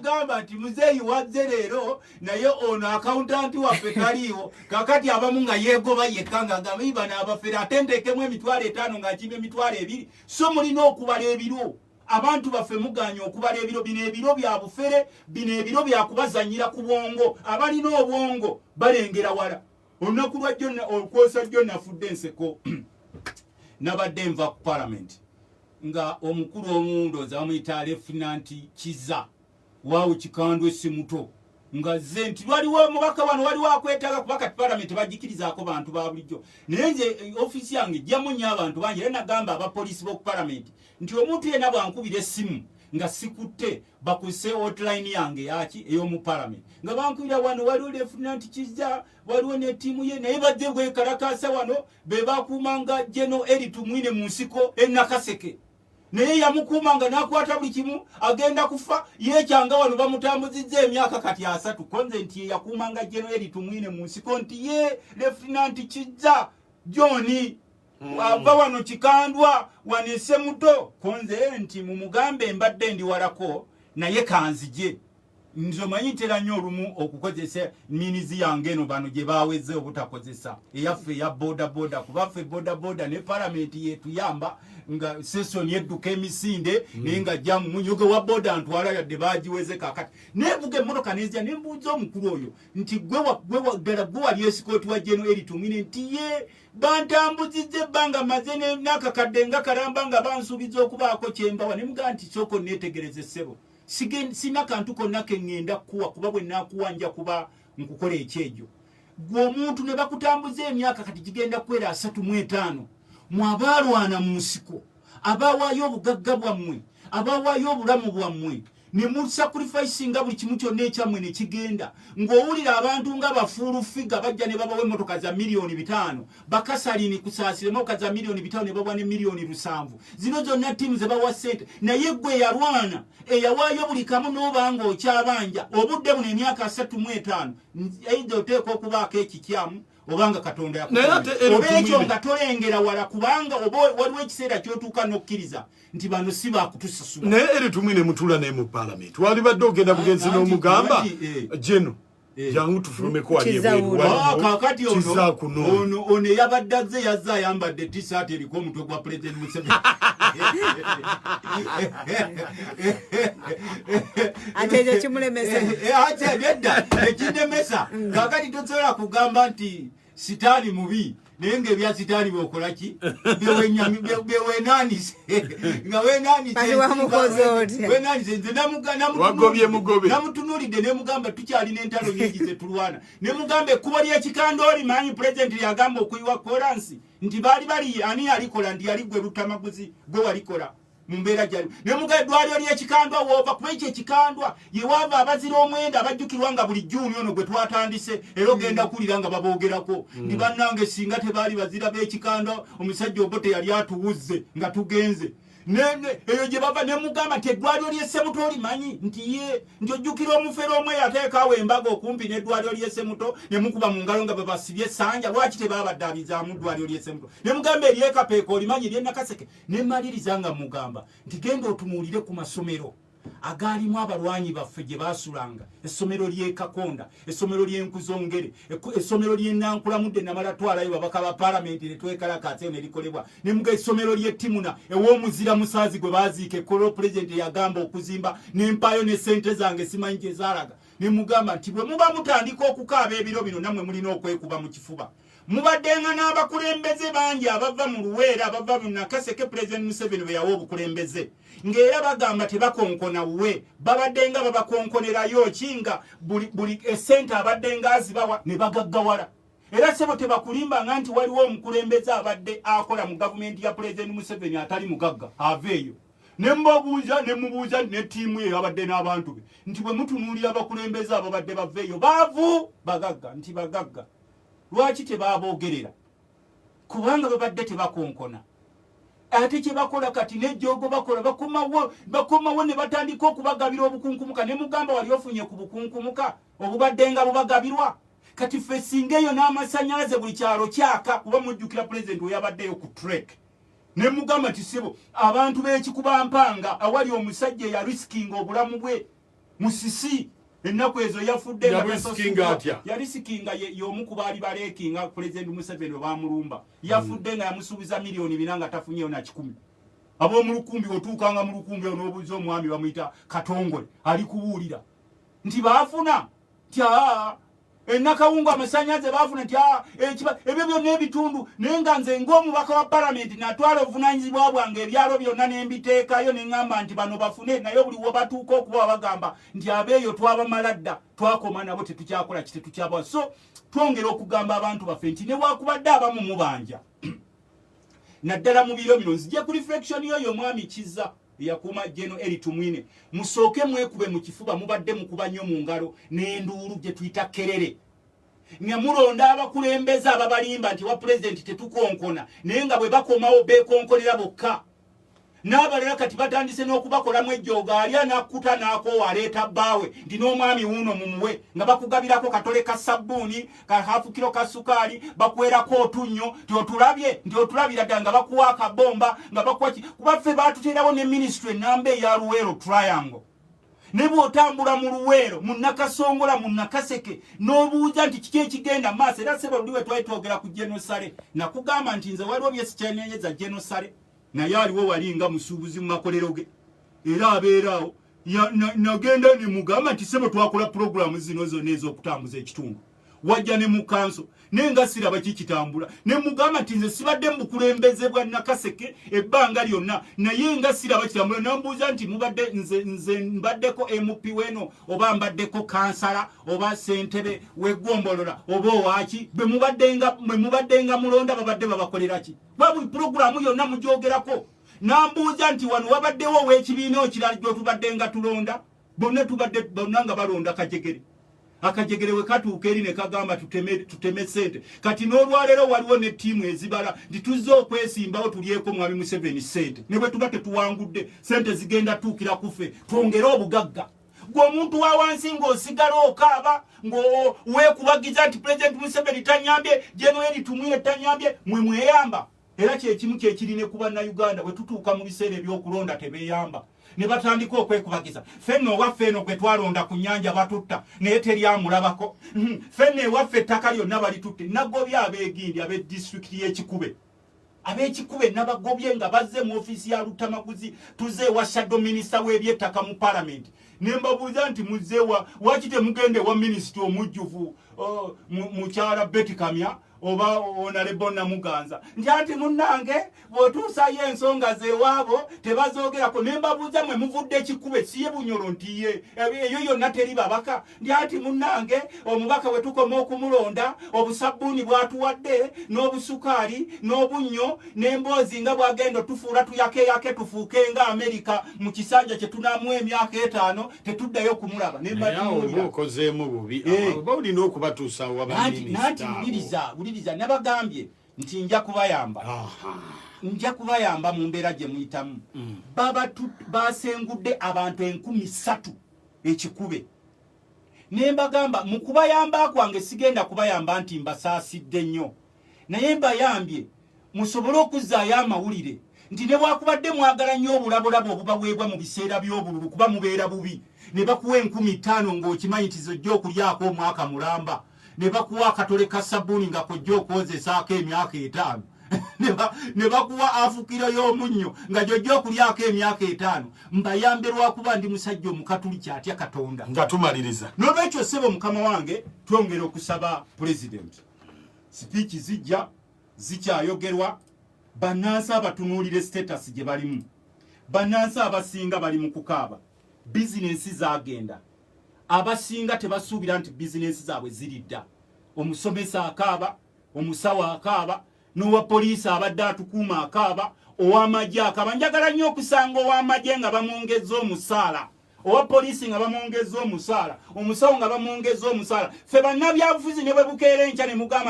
gamba nti muzeeyi wazze leero naye ono accountant waffe taliiwo kakati abamu nga yeegoba yekka nga agamba ibana abafere ate nteekemu emitwalo 5 nga nkimba emitwalo 2 so mulina okubala ebiro abantu baffe muganye okubala ebiro bino ebiro bya bufere bino ebiro bya kubazanyira ku bwongo abalina obwongo balengera wala olunaku lwa jjonna okwosa jjonna afudde enseko nabadde nva ku parliament nga omukulu omundoozi amuyita Lefutananti Kiza waawo kikandwe simuto nga ze nti waliwo mubaka wano waliwo akwetaaga kuba kati parliament bagikirizaako bantu ba bulijjo naye nze ofisi yange ejjamu nnyo abantu bangi era nagamba abapoliisi b'oku parliament nti omuntu yenna bwankubira essimu nga sikutte bakuse hotline yange yaki ey'omu parliament nga bankubira wano waliwo Lefutananti Kiza waliwo ne ttiimu ye naye badde bwekalakaasa wano be bakuumanga General Eritu Mwine mu nsiko Nakaseke naye yamukuumanga n'akwata buli kimu agenda kufa yeekyanga wano bamutambuzizza emyaka kati 3 konze nti ye yakuumanga General Eritu Mwine mu nsiko nti ye Lefutananti Kiza John ava wano kikandwa wanese muto konze nti mumugambe mbadde ndi walako naye kanzije nzo manyitera nnyo olumu okukozesa minizi yange eno bano gye baweze obutakozesa eyaffe ya boda kubaffe boda ne parliament yetuyamba nga session yedduka emisinde naye nga jamu munyoge wa boda ntwala yadde bagiweze kakati nevuga emmotoka nezya nembuuza omukulu oyo nti gwe wali esikooti wa General Eritu Mwine nti ye bantambuzizza ebbanga maze n'akakadde nga kalamba nga bansuubiza okubaako kyembawa ne mugaa nti soko neetegereze ssebo sina kantu konna kengenda kuwa kuba bwe nakuwanja kuba nkukola ekyejo gwe omuntu ne bakutambuza emyaka kati kigenda kwera 35 mwabalwana mu nsiko abawaayo obugagga bwammwe abawaayo obulamu bwammwe ne mu sacrifice nga buli kimu kyonna ekyammwe ne kigenda ng'owulira abantu nga bafuulu figa bajja ne babawa emmotoka za miliyoni 5 bakasalini kusaasira emmotoka za miliyoni 5 ne babawa ne miliyoni 7 zino zonna ttiimu ze bawa ssente naye gwe yalwana eyawaayo buli kamu n'obanga okyabanja obudde buno emyaka 35 either oteeka okubaako ekikyamu obanga Katonda yakuobekyo nga tolengera wala kubanga oba waliwo ekiseera kyotuuka n'okkiriza nti bano si bakutusasula naye Eritu Mwine mutula naye mu parliament wali badde ogenda bugenzi n'omugamba jeno jangu tufulumeko kakati ono yabadde azze yazze ayambadde t-shirt eriko omutwe gwa President Museveni ate ekyo kimulemesa ate nedda ekinemesa kakati tosobola kugamba nti sitaani mubi naye ng'ebya sitaani bwokolaki bewenanise nga wenanise nze namutunulidde nemugamba tukyalina entalo nyingi zetulwana nemugamba ekkubo ly'ekikanda olimanyi pulezidenti lyagamba okuyiwa kolansi nti bali ani yalikola ndi yali gwe lutamaguzi gwe walikola mumbeera gyali nemuga eddwaliro ly'ekikandwa woova kuba ekyo ekikandwa yewaava abazira omwenda abajjukirwa nga buli Juni ono gwe twatandise era ogenda kuwulira nga baboogerako ndi bannange singa tebaali bazira b'ekikandwa omusajja Obote yali atuwuzze nga tugenze eyo gye bava nemugamba nti eddwaliro ly'essemuto olimanyi nti ye nti ojjukira omufere omwe yateekaawo embaga okumpi n'eddwaliro ly'essemuto ne mukuba mu ngalo nga babasibye essanja lwaki tebaabaddaabizaamu ddwaliro ly'essemuto ne mugamba eryekapeeka olimanyi ery'Nakaseke ne mmaliriza nga mugamba nti genda otunuulire ku masomero agaalimu abalwanyi baffe gye baasulanga essomero ly'e Kakonda essomero ly'Enkuzongere essomero ly'Enankulamudde namala twalayo babaka ba parliament ne twekalakaatseyo ne likolebwa ne muga essomero ly'e Timuna ew'omuzira musaazi gwe baaziika ekkolo president yagamba okuzimba n'empaayo ne ssente zange simanyi gye zaalaga ne mugamba nti bwe muba mutandika okukaaba ebiro bino nammwe mulina okwekuba mu kifuba mubaddenga n'abakulembeze bangi abava mu Luweera abava mu Nakaseke President Museveni bwe yawa obukulembeze ng'era bagamba tebakonkona wuwe babaddenga babakonkonerayo kinga buli essente abaddenga azibawa ne bagaggawala era sebo tebakulimbanga nti waliwo omukulembeze abadde akola mu gavumenti ya President Museveni atali mugagga aveeyo nemubuuza ne ttiimu ye abadde n'abantu be nti bwe mutunuulira abakulembeze ababadde baveeyo baavu bagagga nti bagagga lwaki tebaboogerera kubanga babadde tebakonkona ate kye bakola kati n'ejjoogo bakola bakomawo ne batandika okubagabira obukunkumuka ne mugamba wali ofunye ku bukunkumuka obubadde nga bubagabirwa kati ffe singa eyo n'amasannyalaze buli kyalo kyaka kuba mujjukira pulezidenti oyabaddeyo ku trek ne mugamba nti sebo abantu b'ekikubampanga awali omusajja ya riskinga obulamu bwe Musisi ennaku ezo yafudde yali sikinga y'omu ku baali baleekinga President Museveni bamulumba yafudde nga yamusuubiza milioni 4 nga tafunyeyo na 10 ab'omu lukumbi otuukanga mu lukumbi onoobuuza omwami bamuyita Katongole ali kubuulira nti baafuna nti ennakawungu amasanyaze baafuna nti ebyo byonna ebitundu naye nga nze ng'omubaka wa palamenti natwala obuvunaanyizibwa bwange ebyalo byonna ne mbiteekayo ne ŋŋamba nti bano bafune naye buli we batuuka okuba bagamba nti abeeyo twabamala dda twakoma nabo tetukyakola kitetukyabawa so twongera okugamba abantu baffe nti ne wakubadde abamu mubanja naddala mu biro bino nzije ku reflection yoyo omwami Kizza yakuuma General Eli Tumwine musooke mwekube mu kifuba mubadde mukuba nnyo mu ngalo n'enduulu gye tuyita kerere nga mulonda abakulembeze ababalimba nti wa president tetukonkona naye nga bwe bakomawo beekonkolera bokka n'abalala kati batandise n'okubakolamu ejjooga ali anakkuta n'akoowa aleeta bbaawe nti n'omwami wuuno mumuwe nga bakugabirako katole ka sabbuuni ka hafu kilo ka sukaali bakwerako otunnyo nti otulabira ddala nga bakuwa akabomba nga bakuwa kuba ffe baatuteerawo ne ministry ennamba eya Luweero Triangle ne bw'otambula mu Luweero mu Nakasongola mu Nakaseke n'obuuza nti kiki ekigenda maaso era sebo luli we twali twogera ku Genosale nakugamba nti nze waliwo bye sikyanyenyeza Genosale naye aliwo walinga musuubuzi mu makolero ge era abeeraawo nagenda ne mugamba nti sebo twakola puroguramu zino zonna ez'okutambuza ekitundu wajja ne mu kanso naye nga siraba kikitambula ne mugamba nti nze sibadde mu bukulembeze bwa Nakaseke ebbanga lyonna naye nga siraba kitambula nambuuza nti mubadde nze mbaddeko MP weno oba mbaddeko kansala oba ssentebe w'eggombolola oba owaaki bwe mubaddenga mulonda babadde babakolera ki buli puroguramu yonna mugyogerako nambuuza nti wano wabaddewo ow'ekibiina ekirala gy'otubaddenga tulonda bonna nga balonda Kajegere akajegere we katuuka eri ne kagamba tuteme sente kati n'olwaleero waliwo ne ttiimu ezibala nti tuzze okwesimbawo tulyeko mwami Museveni sente ne bwe tuba tetuwangudde sente zigenda tuukira kuffe twongere obugagga gw'omuntu wa wansi ng'osigala okaaba ng'oweekubagiza nti President Museveni tanyambye General Eli Tumwine tanyambye mweyamba era kyekimu kyekirine ku bannayuganda bwe tutuuka mu biseera ebyokulonda tebeeyamba ne batandika okwekubagiza fenno waffe eno gwe twalonda ku nnyanja batutta naye teryamulabako fenno ewaffe ettaka lyonna balitutte nagobye abeegindi ab'edisitulikiti y'Ekikube ab'Ekikube nabagobye nga bazze mu ofiisi ya Lutamaguzi tuzze ewa shadow minisita w'ebyettaka mu palamenti ne mbabuuza nti muzzeewa waki temugende wa minisita omujjuvu mukyala Betty Kamya oba Honorable Namuganza nti ati munnange bw'otuusayo ensonga zeewaabo tebazoogerako ne mbabuuza mwe muvudde Ekikube siye Bunyoro nti ye eyo yonna teri babaka nti ati munnange omubaka we tukoma okumulonda obusabbuuni bwatuwadde n'obusukaali n'obunnyo n'emboozi nga bwagenda tufuula tuyakeyake tufuuke nga Amerika mu kisanja kye tunaamu emyaka 5 tetuddayo kumulaba ne mbatuulira okozeemu bubi olina okubatuusawo abaminisita wuliriza nabagambye nti nja kubayamba mu mbeera gye muyitamu basengudde abantu 3,000 Ekikube ne mbagamba mu kubayamba kwange sigenda kubayamba nti mbasaasidde nnyo naye mbayambye musobole okuzzaayo amawulire nti ne bwakubadde mwagala nnyo obulabulabu obubaweebwa mu biseera by'obululu kuba mubeera bubi ne bakuwa 15,000 ng'okimanyi nti zojja okulyako omwaka mulamba ne bakuwa akatole ka sabbuuni nga kojja okwozesaako emyaka 5 ne bakuwa afukiro y'omunnyo nga jojja okulyako emyaka 5 mbayambe lwakuba ndi musajja omukatuli kyatya Katonda nga tumaliriza n'olwekyo ssebo mukama wange twongera okusaba pulezidenti sipiiki zijja zikyayogerwa bannansi abatunuulire status gye balimu bannansi abasinga bali mu kukaaba bizinensi zagenda abasinga tebasuubira nti bizinensi zaabwe ziridda omusomesa akaaba omusawo akaaba n'owa poliisi abadde atukuuma akaaba ow'amagye akaaba njagala nnyo okusanga ow'amagye nga bamwongezza omusaala owa poliisi nga bamwongezza omusaala omusawo nga bamwongezza omusaala ffe bannabyabufuzi ne bwe bukeera enkya ne mugamba